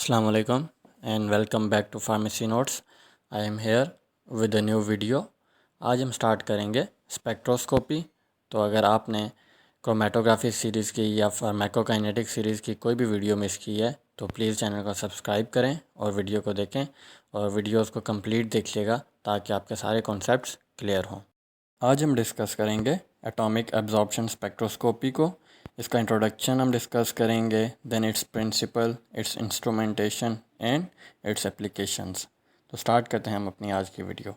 Assalamu alaikum and welcome back to Pharmacy Notes. I am here with a new video. आज हम start करेंगे spectroscopy. तो अगर आपने क्रोमेटोग्राफी सीरीज़ की या फार्माकोकाइनेटिक सीरीज़ की कोई भी वीडियो मिस की है तो प्लीज़ चैनल को सब्सक्राइब करें और वीडियो को देखें और वीडियोस को कंप्लीट देखिएगा ताकि आपके सारे कॉन्सेप्ट्स क्लियर हों। आज हम डिस्कस करेंगे एटॉमिक एब्जॉर्प्शन स्पेक्ट्रोस्कोपी को। इसका इंट्रोडक्शन हम डिस्कस करेंगे, then its principle, its instrumentation and its applications. तो स्टार्ट करते हैं हम अपनी आज की video.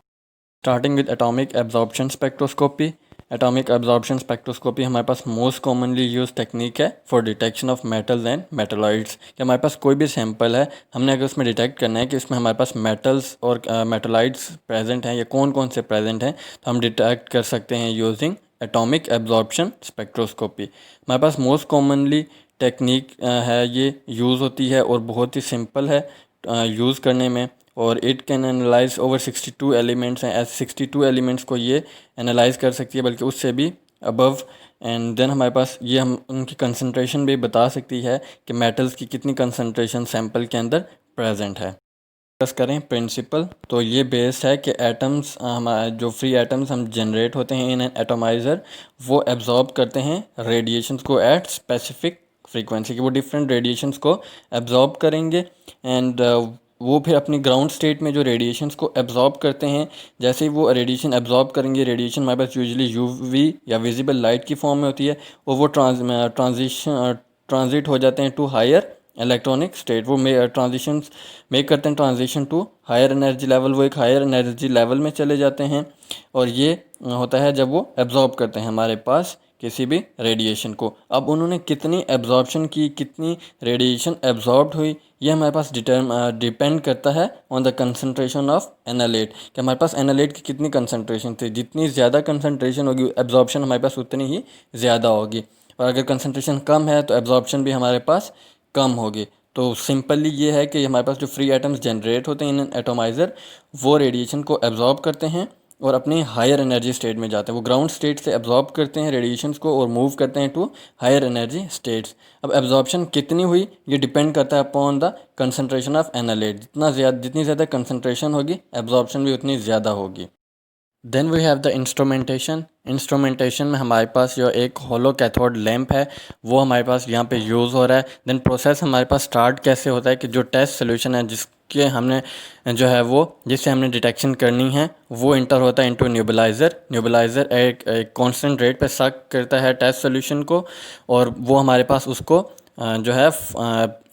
Starting with atomic absorption spectroscopy. Atomic absorption spectroscopy हमारे पास मोस्ट कॉमनली यूज टेक्निक है for detection of metals and metalloids. कि हमारे पास कोई भी सैंपल है, हमने अगर उसमें डिटेक्ट करना है कि इसमें हमारे पास मेटल्स और मेटलॉइड्स प्रेजेंट हैं या कौन कौन से प्रेजेंट हैं, तो हम डिटेक्ट कर सकते हैं यूजिंग एटॉमिक एब्जॉर्प्शन स्पेक्ट्रोस्कोपी। हमारे पास मोस्ट कॉमनली टेक्निक है, ये यूज़ होती है और बहुत ही सिंपल है यूज़ करने में। और it can analyse over 62 elements हैं, ऐसे 62 एलिमेंट्स को ये एनालाइज कर सकती है, बल्कि उससे भी अबव। एंड देन हमारे पास ये हम उनकी कंसंट्रेशन भी बता सकती है कि मेटल्स की कितनी कंसंट्रेशन सैंपल के अंदर प्रेजेंट है। डिस्कस करें प्रिंसिपल, तो ये बेस्ड है कि एटम्स, हमारे जो फ्री एटम्स हम जनरेट होते हैं इन एन एटोमाइज़र, वो एब्जॉर्ब करते हैं रेडिएशंस को एट स्पेसिफिक फ्रीक्वेंसी, कि वो डिफरेंट रेडिएशंस को एब्जॉर्ब करेंगे एंड वो फिर अपनी ग्राउंड स्टेट में जो रेडिएशंस को एब्जॉर्ब करते हैं, जैसे ही वो रेडिएशन एब्जॉर्ब करेंगे, रेडिएशन हमारे पास यूजुअली यूवी या विजिबल लाइट की फॉर्म में होती है, और वो ट्रांजिट हो जाते हैं टू हायर इलेक्ट्रॉनिक स्टेट। वो ट्रांजिशन मेक करते हैं transition to higher energy level, वो एक हायर एनर्जी लेवल में चले जाते हैं। और ये होता है जब वो एब्जॉर्ब करते हैं हमारे पास किसी भी रेडिएशन को। अब उन्होंने कितनी एब्जॉर्प्शन की, कितनी रेडिएशन एब्जॉर्ब्ड हुई, ये हमारे पास डिपेंड करता है ऑन द कंसंट्रेशन ऑफ एनालेट, कि हमारे पास एनालेट की कितनी कंसंट्रेशन थी। जितनी ज़्यादा कंसंट्रेशन होगी एब्जॉर्प्शन हमारे पास उतनी ही ज़्यादा होगी, और अगर कंसंट्रेशन कम है तो एब्जॉर्प्शन भी हमारे पास कम होगी। तो सिंपली ये है कि हमारे पास जो फ्री एटम्स जनरेट होते हैं इन एटोमाइज़र, वो रेडिएशन को एब्जॉर्ब करते हैं और अपनी हायर एनर्जी स्टेट में जाते हैं। वो ग्राउंड स्टेट से एब्जॉर्ब करते हैं रेडिएशंस को और मूव करते हैं टू हायर एनर्जी स्टेट्स। अब एब्जॉर्प्शन कितनी हुई ये डिपेंड करता है upon the concentration of analyte. जितनी ज़्यादा कंसंट्रेशन होगी एब्जॉर्प्शन भी उतनी ज़्यादा होगी। Then we have the instrumentation. Instrumentation में हमारे पास जो एक होलो कैथोड लैंप है वो हमारे पास यहाँ पे यूज़ हो रहा है। देन प्रोसेस हमारे पास स्टार्ट कैसे होता है कि जो टेस्ट सोल्यूशन है जिसके हमने जो है वो जिससे हमने डिटेक्शन करनी है वो इंटर होता है इनटू न्यूबलाइज़र। न्यूबलाइज़र एक कांस्टेंट रेट पे सक करता है टेस्ट सोल्यूशन को, और वो हमारे पास उसको जो है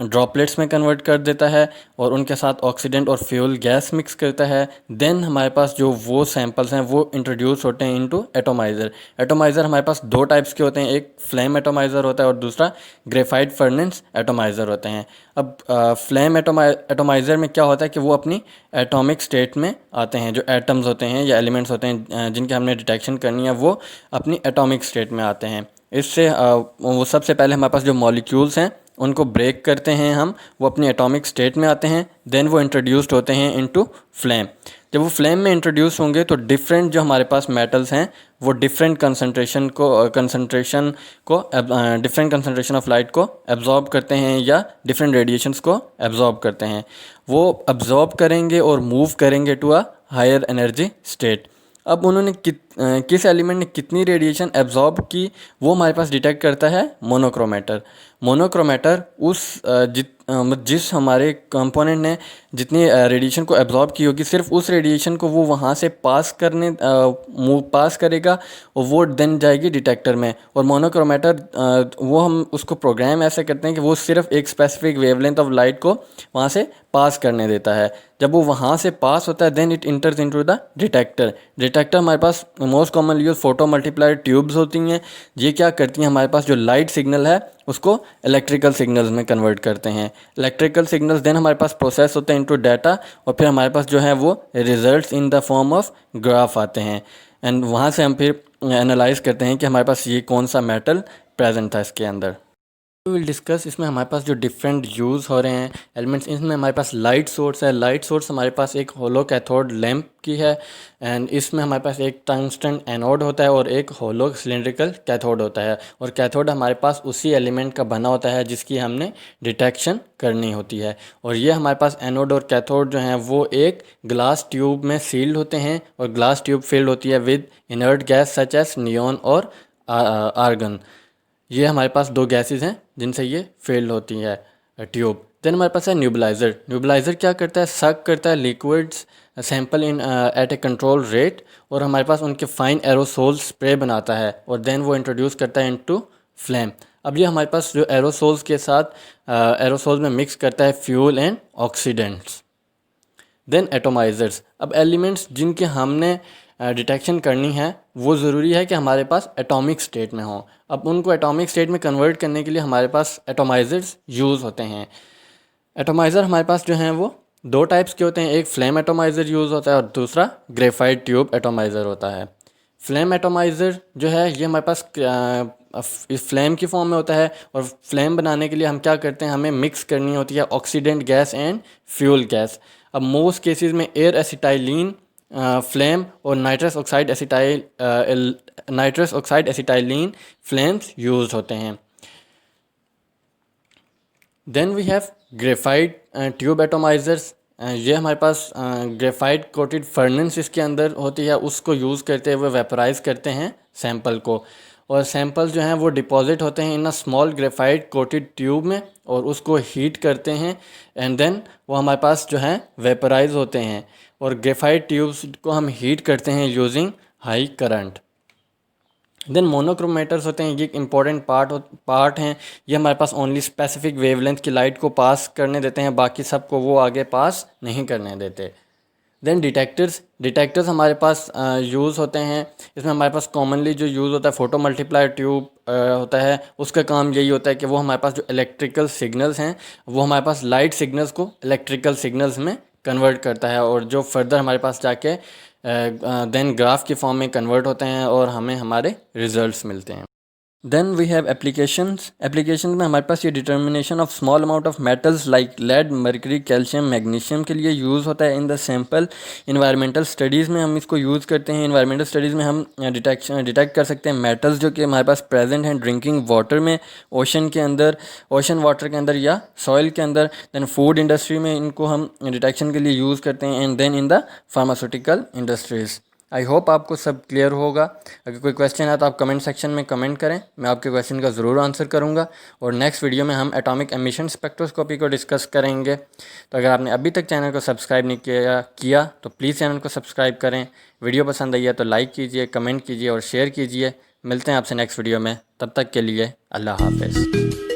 ड्रॉपलेट्स में कन्वर्ट कर देता है और उनके साथ ऑक्सीडेंट और फ्यूल गैस मिक्स करता है। देन हमारे पास जो वो सैंपल्स हैं वो इंट्रोड्यूस होते हैं इनटू एटोमाइज़र। एटोमाइज़र हमारे पास दो टाइप्स के होते हैं, एक फ्लेम एटोमाइज़र होता है और दूसरा ग्रेफाइट फर्नेस एटोमाइज़र होते हैं। अब फ्लेम एटोमाइज़र में क्या होता है कि वो अपनी एटॉमिक स्टेट में आते हैं, जो एटम्स होते हैं या एलिमेंट्स होते हैं जिनके हमने डिटेक्शन करनी है वो अपनी एटॉमिक स्टेट में आते हैं। इससे वो सबसे पहले हमारे पास जो मॉलिक्यूल्स हैं उनको ब्रेक करते हैं हम, वो अपनी एटॉमिक स्टेट में आते हैं। देन वो इंट्रोड्यूस्ड होते हैं इनटू फ्लेम। जब वो फ्लेम में इंट्रोड्यूस होंगे तो डिफरेंट जो हमारे पास मेटल्स हैं वो डिफरेंट कंसंट्रेशन ऑफ लाइट को एब्जॉर्ब करते हैं या डिफरेंट रेडिएशंस को एब्जॉर्ब करते हैं। वो एब्जॉर्ब करेंगे और मूव करेंगे to a higher energy state. अब उन्होंने किस एलिमेंट ने कितनी रेडिएशन एब्जॉर्ब की वो हमारे पास डिटेक्ट करता है मोनोक्रोमेटर। मोनोक्रोमेटर जिस हमारे कंपोनेंट ने जितनी रेडिएशन को एब्जॉर्ब की होगी सिर्फ उस रेडिएशन को वो वहाँ से पास करेगा और वो देन जाएगी डिटेक्टर में। और मोनोक्रोमेटर वो हम उसको प्रोग्राम ऐसे करते हैं कि वो सिर्फ एक स्पेसिफिक वेवलेंथ ऑफ लाइट को वहाँ से पास करने देता है। जब वो वहाँ से पास होता है then it enters into the detector. Detector हमारे पास most common use photo multiplier tubes होती हैं। ये क्या करती हैं, हमारे पास जो लाइट सिग्नल है उसको इलेक्ट्रिकल सिग्नल्स में कन्वर्ट करते हैं। इलेक्ट्रिकल सिग्नल्स देन हमारे पास प्रोसेस होते हैं इनटू डाटा, और फिर हमारे पास जो है वो results in the form of graph आते हैं। एंड वहाँ से हम फिर एनालाइज करते हैं कि हमारे पास ये कौन सा मेटल प्रेजेंट था इसके अंदर। विल डिस्कस इसमें हमारे पास जो डिफरेंट यूज़ हो रहे हैं एलिमेंट्स, इसमें हमारे पास लाइट सोर्स है। लाइट सोर्स हमारे पास एक होलो कैथोड लैंप की है, एंड इसमें हमारे पास एक टंगस्टन एनोड होता है और एक होलो सिलेंड्रिकल कैथोड होता है। और कैथोड हमारे पास उसी एलिमेंट का बना होता है जिसकी हमने डिटेक्शन करनी होती है। और ये हमारे पास एनोड और कैथोड जो हैं वो एक ग्लास ट्यूब में सील्ड होते हैं, और ग्लास ट्यूब फिल्ड होती है with inert gas such as neon और आर्गन। ये हमारे पास दो गैसेस हैं जिनसे ये फिल्ड होती है ट्यूब। देन हमारे पास है न्यूबलाइज़र। न्यूबलाइज़र क्या करता है, सक करता है liquids sample in at a control rate, और हमारे पास उनके फाइन एरोसोल स्प्रे बनाता है, और देन वो इंट्रोड्यूस करता है इनटू फ्लेम। अब ये हमारे पास जो एरोसोल्स के साथ एरोसोल्स में मिक्स करता है फ्यूल एंड ऑक्सीडेंट्स। देन एटोमाइज़र्स। अब एलिमेंट्स जिनके हमने डिटेक्शन करनी है वो ज़रूरी है कि हमारे पास एटॉमिक स्टेट में हों। अब उनको एटॉमिक स्टेट में कन्वर्ट करने के लिए हमारे पास एटोमाइज़र्स यूज़ होते हैं। एटोमाइज़र हमारे पास जो हैं वो दो टाइप्स के होते हैं, एक फ्लेम एटोमाइज़र यूज़ होता है और दूसरा ग्रेफाइट ट्यूब एटोमाइज़र होता है। फ्लेम एटोमाइज़र जो है ये हमारे पास इस फ्लेम की फॉर्म में होता है, और फ्लेम बनाने के लिए हम क्या करते हैं, हमें मिक्स करनी होती है oxidant gas and fuel gas. अब मोस्ट केसेस में एयर एसिटाइलिन फ्लेम और nitrous oxide acetylene flames use होते हैं। Then we have graphite tube atomizers. ये हमारे पास ग्रेफाइट कोटेड फर्नेस इसके अंदर होती है, उसको यूज़ करते हुए वेपराइज करते हैं सैंपल को, और सैंपल जो हैं वो डिपॉजिट होते हैं in a small graphite coated tube में, और उसको हीट करते हैं, एंड देन वो हमारे पास जो है वेपराइज होते हैं। और ग्रेफाइट ट्यूब्स को हम हीट करते हैं यूजिंग हाई करंट। देन मोनोक्रोमेटर्स होते हैं, ये एक इंपॉर्टेंट पार्ट हैं। ये हमारे पास ओनली स्पेसिफिक वेवलेंथ की लाइट को पास करने देते हैं, बाकी सबको वो आगे पास नहीं करने देते। देन डिटेक्टर्स हमारे पास यूज़ होते हैं। इसमें हमारे पास कॉमनली जो यूज़ होता है फोटो मल्टीप्लायर ट्यूब होता है। उसका काम यही होता है कि वो हमारे पास जो इलेक्ट्रिकल सिग्नल्स हैं वो हमारे पास लाइट सिग्नल्स को इलेक्ट्रिकल सिग्नल्स में कन्वर्ट करता है, और जो फर्दर हमारे पास जाके देन ग्राफ की फॉर्म में कन्वर्ट होते हैं और हमें हमारे रिजल्ट्स मिलते हैं। देन वी हैव एप्लीकेशन में हमारे पास ये determination of small amount of metals like lead, mercury, calcium, magnesium के लिए यूज़ होता है in the sample. Environmental studies में हम इसको यूज़ करते हैं। इन्वायरमेंटल स्टडीज़ में हम डिटेक्ट कर सकते हैं मेटल्स जो कि हमारे पास प्रेजेंट हैं ड्रिंकिंग वाटर में, ओशन के अंदर, ओशन वाटर के अंदर या सॉइल के अंदर। देन फूड इंडस्ट्री में इनको हम डिटेक्शन के लिए यूज़ करते हैं, and then in the pharmaceutical industries. I hope आपको सब क्लियर होगा। अगर कोई क्वेश्चन है तो आप कमेंट सेक्शन में कमेंट करें, मैं आपके क्वेश्चन का ज़रूर आंसर करूंगा। और नेक्स्ट वीडियो में हम एटॉमिक एमिशन स्पेक्ट्रोस्कोपी को डिस्कस करेंगे। तो अगर आपने अभी तक चैनल को सब्सक्राइब नहीं किया तो प्लीज़ चैनल को सब्सक्राइब करें। वीडियो पसंद आई है तो लाइक कीजिए, कमेंट कीजिए और शेयर कीजिए। मिलते हैं आपसे नेक्स्ट वीडियो में, तब तक के लिए अल्लाह हाफ़िज़।